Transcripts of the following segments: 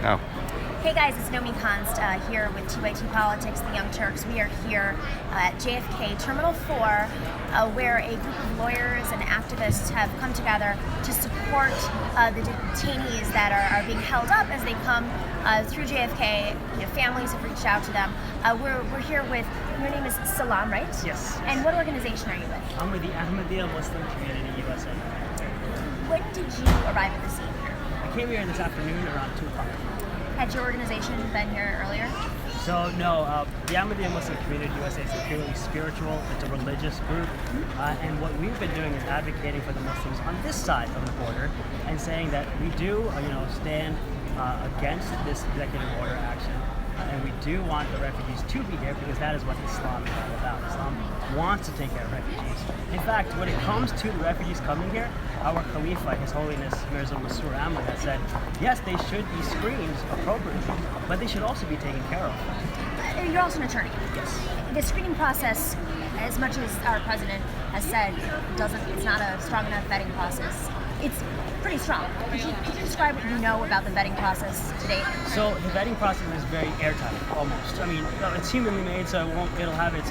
Oh. Hey guys, it's Nomi Kanst here with TYT Politics, the Young Turks. We are here at JFK Terminal 4, where a group of lawyers and activists have come together to support the detainees that are being held up as they come through JFK. Families have reached out to them. We're here with, your name is Salam, right? Yes. And what organization are you with? I'm with the Ahmadiyya Muslim Community USA. When did you arrive at the scene here? I came here this afternoon around 2 o'clock. Had your organization been here earlier? So no, the Ahmadiyya Muslim Community USA is a purely spiritual, it's a religious group, and what we've been doing is advocating for the Muslims on this side of the border and saying that we do, stand against this executive order action, and we do want the refugees to be here because that is what Islam is all about. Islam wants to take care of refugees. In fact, when it comes to the refugees coming here, our Khalifa, His Holiness Mirza Masroor Ahmad, has said, yes, they should be screened appropriately, but they should also be taken care of. You're also an attorney. Yes. The screening process, as much as our president has said, it's not a strong enough vetting process. It's pretty strong. Could you describe what you know about the vetting process today? So the vetting process is very airtight, almost. I mean, it's humanly made, so it'll have its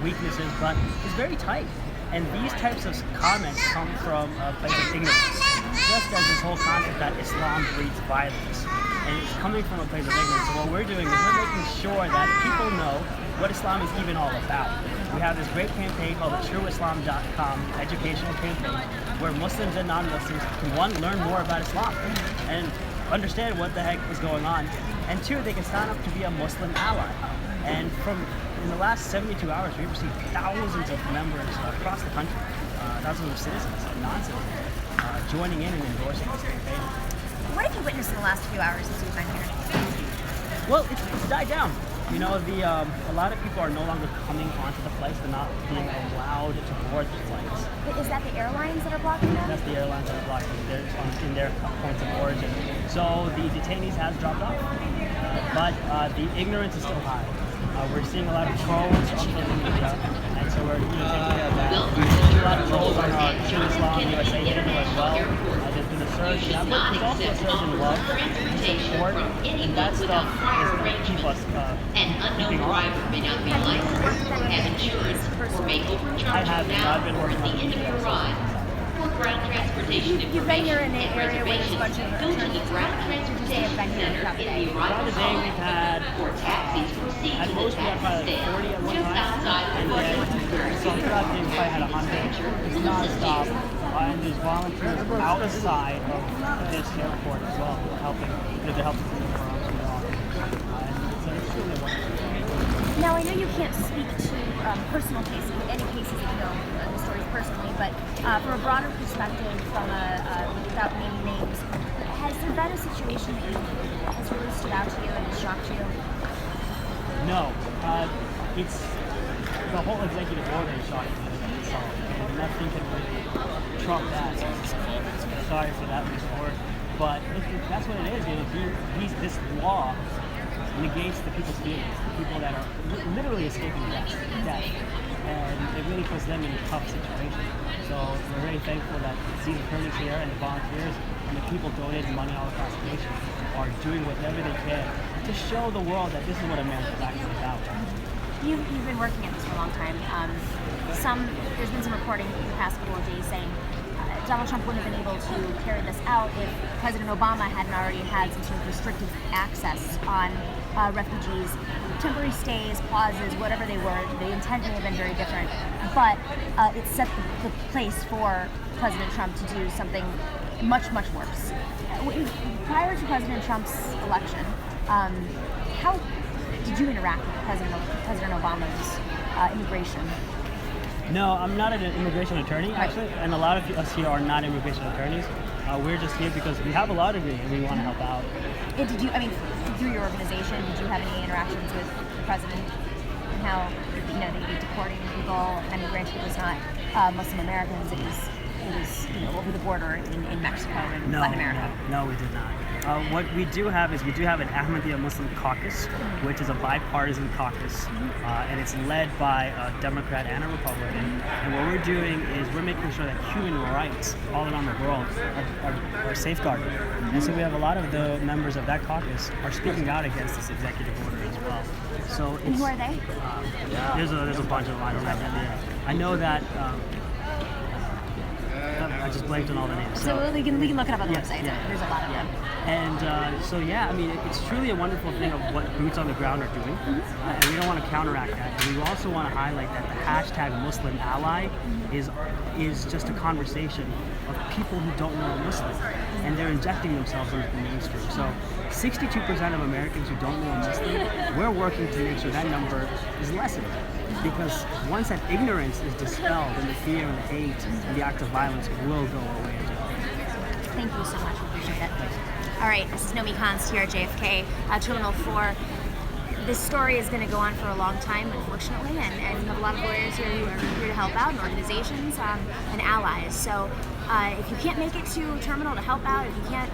weaknesses, but it's very tight. And these types of comments come from a place of ignorance, just as this whole concept that Islam breeds violence. And it's coming from a place of ignorance. So what we're doing is we're making sure that people know what Islam is even all about. We have this great campaign called the TrueIslam.com educational campaign where Muslims and non-Muslims can, one, learn more about Islam and understand what the heck is going on, and two, they can sign up to be a Muslim ally. And in the last 72 hours, we've received thousands of members across the country, thousands of citizens and non-citizens joining in and endorsing this campaign. What have you witnessed in the last few hours since you've been here? Well, it's died down. A lot of people are no longer coming onto the flights. They're not being allowed to board the flights. Is that the airlines that are blocking them? That's the airlines that are blocking them in their points of origin. So the detainees has dropped off, but the ignorance is still high. We're seeing a lot of trolls on social media, and so we're taking care of that. We've seen a lot of trolls on our True Islam USA channel as well. There's been a surge, there's also a surge in love, support, and that stuff is going to keep us keeping on. I haven't. I've been working on it. You've been here in an area where there's a bunch of attorneys. Today have been here throughout the day. Throughout the day we've had, at most we had probably like 40 at one time, and then so throughout the day we probably had 100. It's non-stop, and there's volunteers outside of this airport as well helping, they're helping from the farms and all. And so it's really wonderful. Now I know you can't speak to personal cases, any cases that you know the stories personally, but from a broader perspective, without naming names, has there been a situation that has really stood out to you and has shocked you? No, it's the whole executive order is shocking me in itself, and nothing can really trump that. Sorry for that misword, but that's what it is. This law negates the people's feelings, the people that are literally escaping death, and it really puts them in a tough situation. So we're very thankful that these attorneys here and the volunteers and the people donating money all across the nation are doing whatever they can to show the world that this is what America is actually about. You've been working at this for a long time. There's been some reporting in the past couple of days saying Donald Trump wouldn't have been able to carry this out if President Obama hadn't already had some sort of restrictive access on refugees. Temporary stays, pauses, whatever they were, the intent may have been very different, but it set the place for President Trump to do something much, much worse. Prior to President Trump's election, how did you interact with President Obama's immigration? No, I'm not an immigration attorney, actually, and a lot of us here are not immigration attorneys. We're just here because we have a law degree and we want to help out. Through your organization, did you have any interactions with the president and how, they'd be deporting people? I mean, granted, it was not Muslim Americans, it was over the border in Mexico and Latin America. No, we did not. What we do have is we do have an Ahmadiyya Muslim caucus, which is a bipartisan caucus, and it's led by a Democrat and a Republican. And what we're doing is we're making sure that human rights all around the world are safeguarded. And so we have a lot of the members of that caucus are speaking out against this executive order as well. So And it's, who are they? there's a bunch of them. I don't have that. I know that. I just blanked on all the names. So we can look it up on the Yeah, website. yeah. There's a lot of them. And so yeah, I mean, it's truly a wonderful thing of what boots on the ground are doing, and we don't want to counteract that. And we also want to highlight that the hashtag Muslim Ally is just a conversation of people who don't know a Muslim, and they're injecting themselves into the mainstream. So 62% of Americans who don't know a Muslim, we're working to make sure that number is lessened. Because once that ignorance is dispelled, then the fear and the hate and the act of violence will go away as well. Thank you so much. We appreciate it. All right, this is Nomi Khanst here at JFK, Terminal 4. This story is going to go on for a long time, unfortunately, and you have a lot of lawyers here who are here to help out, and organizations and allies. So if you can't make it to Terminal to help out, if you can't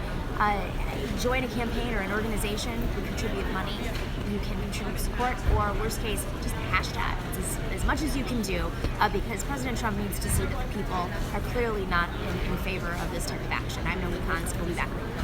join a campaign or an organization, you contribute money, you can contribute support, or worst case, just a hashtag. It's as much as you can do, because President Trump needs to see that the people are clearly not in favor of this type of action. I'm Nomi Khanst. We'll be back later.